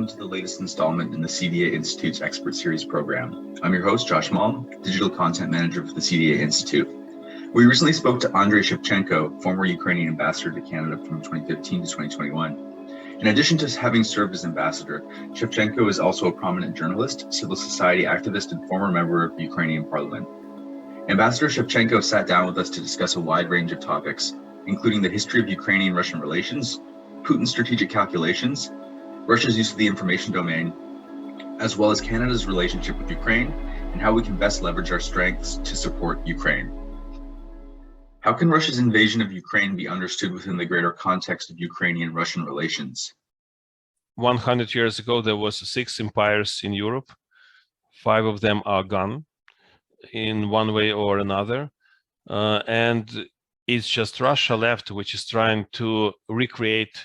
welcome to the latest installment in the CDA Institute's Expert Series program. I'm your host, Josh Malm, Digital Content Manager for the CDA Institute. We recently spoke to Andriy Shevchenko, former Ukrainian ambassador to Canada from 2015 to 2021. In addition to having served as ambassador, Shevchenko is also a prominent journalist, civil society activist, and former member of the Ukrainian parliament. Ambassador Shevchenko sat down with us to discuss a wide range of topics, including the history of Ukrainian-Russian relations, Putin's strategic calculations, Russia's use of the information domain, as well as Canada's relationship with Ukraine and how we can best leverage our strengths to support Ukraine. How can Russia's invasion of Ukraine be understood within the greater context of Ukrainian-Russian relations? 100 years ago, there was 6 empires in Europe. 5 of them are gone in one way or another. And it's just Russia left, which is trying to recreate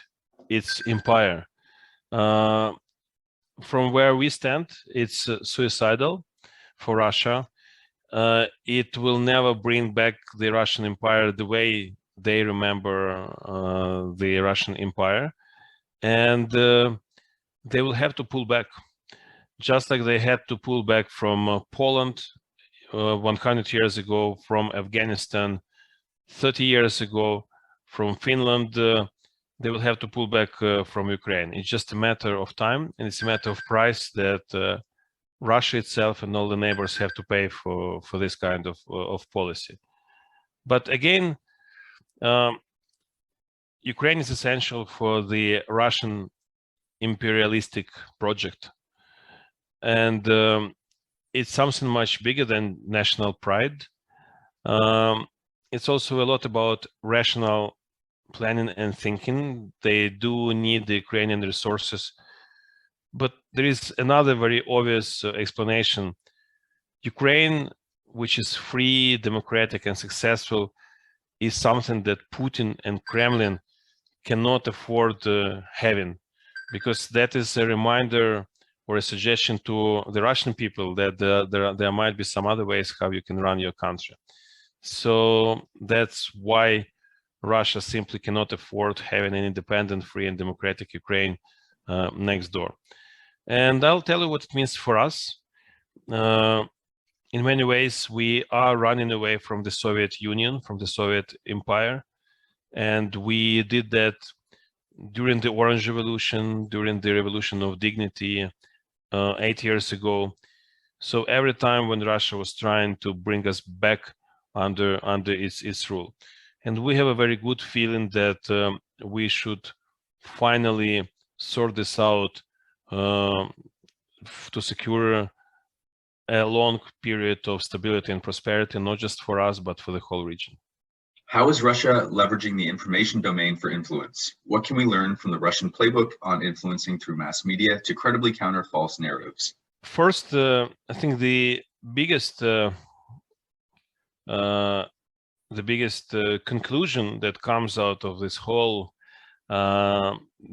its empire. From where we stand, it's suicidal for Russia. It will never bring back the Russian Empire the way they remember the Russian Empire. And they will have to pull back, just like they had to pull back from Poland 100 years ago, from Afghanistan 30 years ago, from Finland. They will have to pull back from Ukraine. It's just a matter of time, and it's a matter of price that Russia itself and all the neighbors have to pay for this kind of policy. But again, Ukraine is essential for the Russian imperialistic project. And it's something much bigger than national pride. It's also a lot about rational planning and thinking. They do need the Ukrainian resources. But there is another very obvious explanation. Ukraine, which is free, democratic, and successful, is something that Putin and Kremlin cannot afford having, because that is a reminder or a suggestion to the Russian people that there might be some other ways how you can run your country. So that's why Russia simply cannot afford having an independent, free, and democratic Ukraine next door. And I'll tell you what it means for us. In many ways, we are running away from the Soviet Union, from the Soviet Empire. And we did that during the Orange Revolution, during the Revolution of Dignity 8 years ago. So every time when Russia was trying to bring us back under its rule. And we have a very good feeling that we should finally sort this out to secure a long period of stability and prosperity, not just for us, but for the whole region. How is Russia leveraging the information domain for influence? What can we learn from the Russian playbook on influencing through mass media to credibly counter false narratives? First, I think the biggest conclusion that comes out of this whole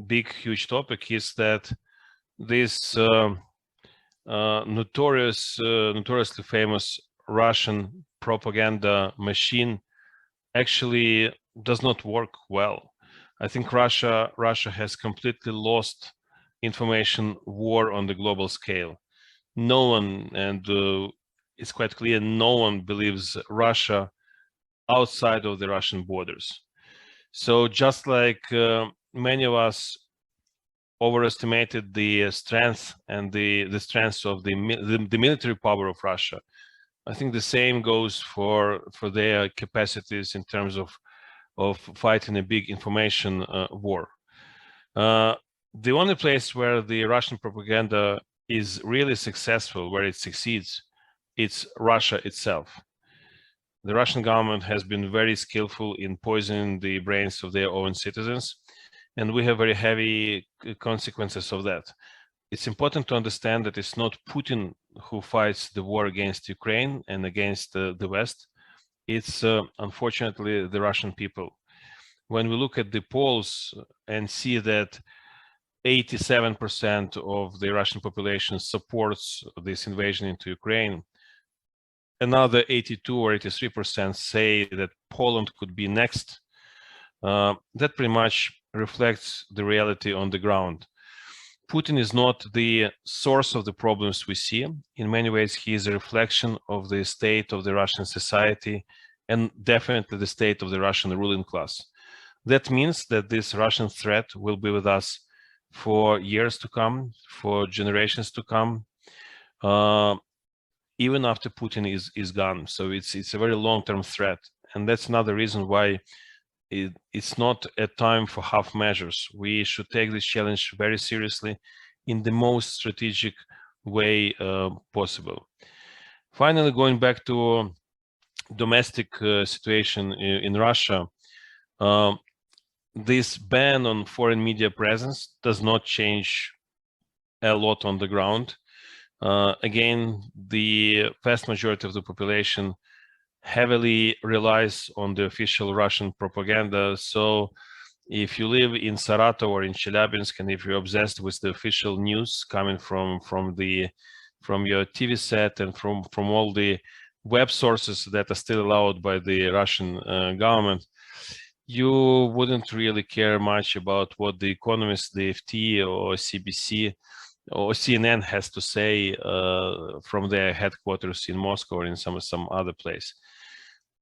big, huge topic is that this notoriously famous Russian propaganda machine actually does not work well. I think Russia has completely lost information war on the global scale. No one, and it's quite clear, no one believes Russia outside of the Russian borders. So just like many of us overestimated the strength and the strength of the military power of Russia, I think the same goes for their capacities in terms of fighting a big information war. The only place where the Russian propaganda is really successful, where it succeeds, it's Russia itself. The Russian government has been very skillful in poisoning the brains of their own citizens, and we have very heavy consequences of that. It's important to understand that it's not Putin who fights the war against Ukraine and against the West. It's unfortunately the Russian people. When we look at the polls and see that 87% of the Russian population supports this invasion into Ukraine, another 82 or 83% say that Poland could be next. That pretty much reflects the reality on the ground. Putin is not the source of the problems we see. In many ways, he is a reflection of the state of the Russian society and definitely the state of the Russian ruling class. That means that this Russian threat will be with us for years to come, for generations to come, even after Putin is gone. So it's a very long-term threat. And that's another reason why it's not a time for half measures. We should take this challenge very seriously in the most strategic way possible. Finally, going back to domestic situation in Russia, this ban on foreign media presence does not change a lot on the ground. Again, the vast majority of the population heavily relies on the official Russian propaganda. So if you live in Saratov or in Chelyabinsk, and if you're obsessed with the official news coming from your TV set and from all the web sources that are still allowed by the Russian government, you wouldn't really care much about what The Economist, the FT, or CBC or CNN has to say from their headquarters in Moscow or in some other place.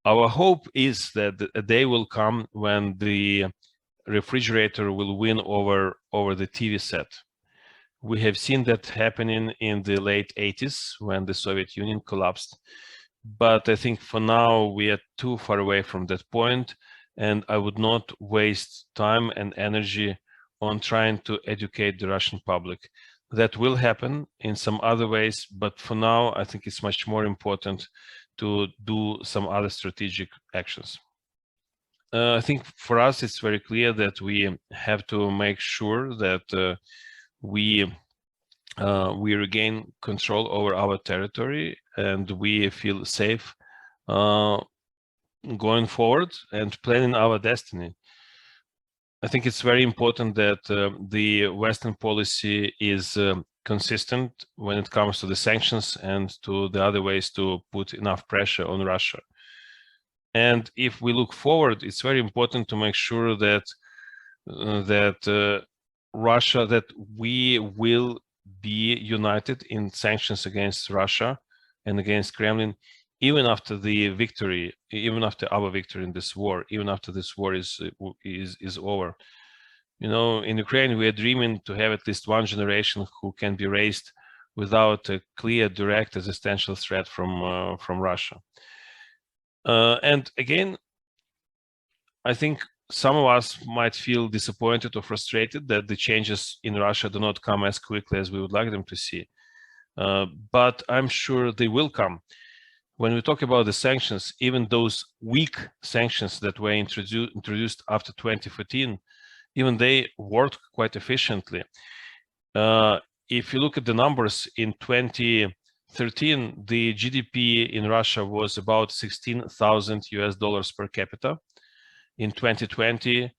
Our hope is that a day will come when the refrigerator will win over the TV set. We have seen that happening in the late 80s when the Soviet Union collapsed. But I think for now we are too far away from that point, and I would not waste time and energy on trying to educate the Russian public. That will happen in some other ways, but for now, I think it's much more important to do some other strategic actions. I think for us, it's very clear that we have to make sure that we regain control over our territory and we feel safe going forward and planning our destiny. I think it's very important that the Western policy is consistent when it comes to the sanctions and to the other ways to put enough pressure on Russia. And if we look forward, it's very important to make sure that Russia, that we will be united in sanctions against Russia and against Kremlin, even after the victory, even after our victory in this war, even after this war is over. You know, in Ukraine, we are dreaming to have at least one generation who can be raised without a clear, direct, existential threat from Russia. And again, I think some of us might feel disappointed or frustrated that the changes in Russia do not come as quickly as we would like them to see. But I'm sure they will come. When we talk about the sanctions, even those weak sanctions that were introduced after 2014, even they worked quite efficiently. If you look at the numbers in 2013, the GDP in Russia was about $16,000 per capita. In 2020,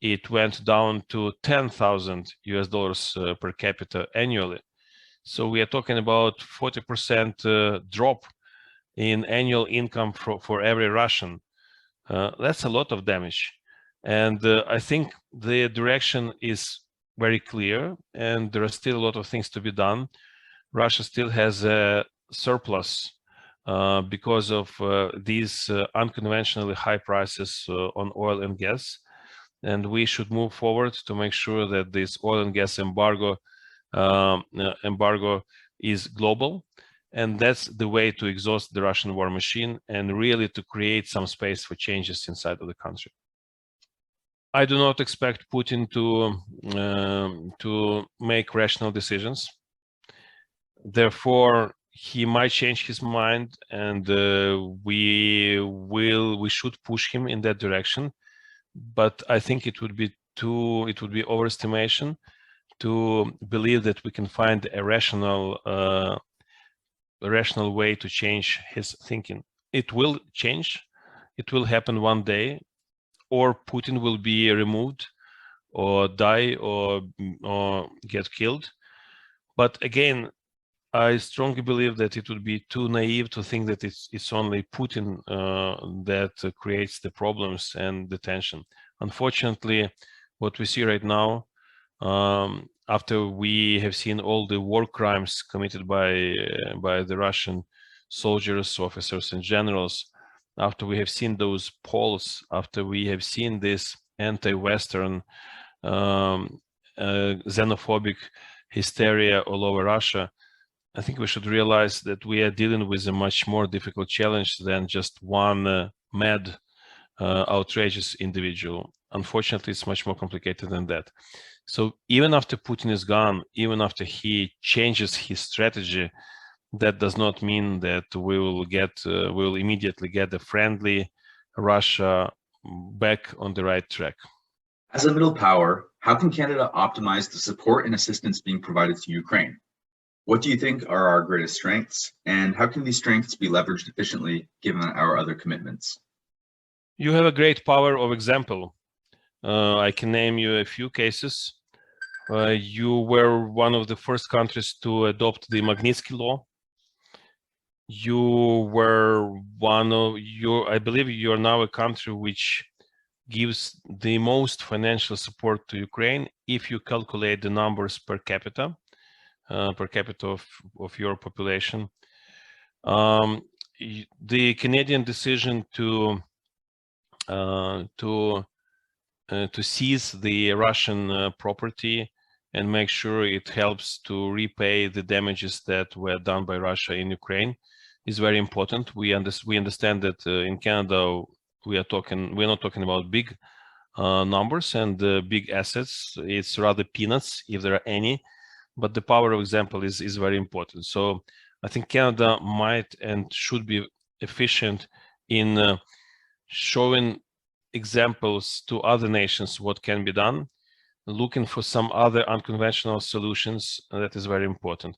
it went down to $10,000 per capita annually. So we are talking about 40% drop in annual income for every Russian. That's a lot of damage. And I think the direction is very clear, and there are still a lot of things to be done. Russia still has a surplus because of these unconventionally high prices on oil and gas. And we should move forward to make sure that this oil and gas embargo is global. And that's the way to exhaust the Russian war machine and really to create some space for changes inside of the country. I do not expect Putin to make rational decisions. Therefore, he might change his mind, and we should push him in that direction. But I think it would be overestimation to believe that we can find a rational way to change his thinking. It will change. It will happen one day, or Putin will be removed or die or get killed. But again, I strongly believe that it would be too naive to think that it's only Putin that creates the problems and the tension. Unfortunately, what we see right now after we have seen all the war crimes committed by the Russian soldiers, officers, and generals, after we have seen those polls, after we have seen this anti-Western xenophobic hysteria all over Russia, I think we should realize that we are dealing with a much more difficult challenge than just one mad, outrageous individual. Unfortunately, it's much more complicated than that. So even after Putin is gone, even after he changes his strategy, that does not mean that we will immediately get a friendly Russia back on the right track. As a middle power, how can Canada optimize the support and assistance being provided to Ukraine? What do you think are our greatest strengths, and how can these strengths be leveraged efficiently given our other commitments? You have a great power of example. I can name you a few cases. You were one of the first countries to adopt the Magnitsky Law. You were I believe you're now a country which gives the most financial support to Ukraine if you calculate the numbers per capita of your population. The Canadian decision to seize the Russian property and make sure it helps to repay the damages that were done by Russia in Ukraine is very important. We understand that in Canada we're not talking about big numbers and big assets. It's rather peanuts if there are any, but the power of example is very important. So I think Canada might and should be efficient in showing examples to other nations what can be done, looking for some other unconventional solutions. That is very important.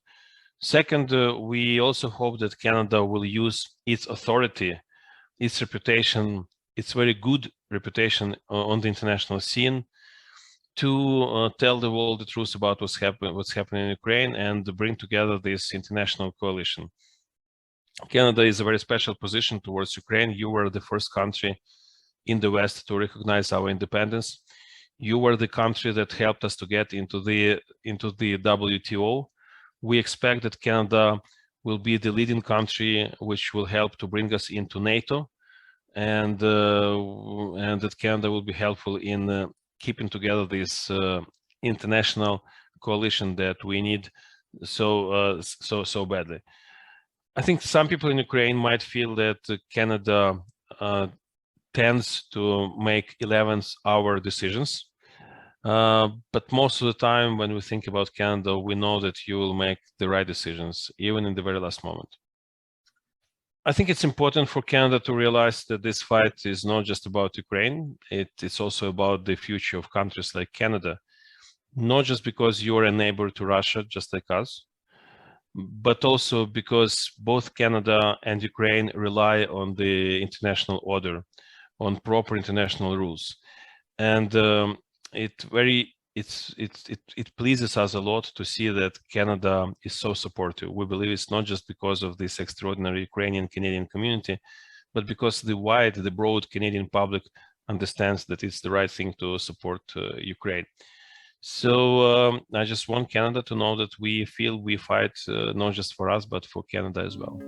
Second, we also hope that Canada will use its authority, its reputation, its very good reputation on the international scene to tell the world the truth about what's happening in Ukraine and bring together this international coalition. Canada is a very special position towards Ukraine. You were the first country in the West to recognize our independence. You were the country that helped us to get into the WTO. We expect that Canada will be the leading country which will help to bring us into NATO, and that Canada will be helpful in keeping together this international coalition that we need so badly. I think some people in Ukraine might feel that Canada tends to make 11th-hour decisions. But most of the time when we think about Canada, we know that you will make the right decisions, even in the very last moment. I think it's important for Canada to realize that this fight is not just about Ukraine. It's also about the future of countries like Canada, not just because you're a neighbor to Russia, just like us, but also because both Canada and Ukraine rely on the international order, on proper international rules. And it pleases us a lot to see that Canada is so supportive. We believe it's not just because of this extraordinary Ukrainian-Canadian community, but because the broad Canadian public understands that it's the right thing to support Ukraine. So I just want Canada to know that we feel we fight not just for us, but for Canada as well.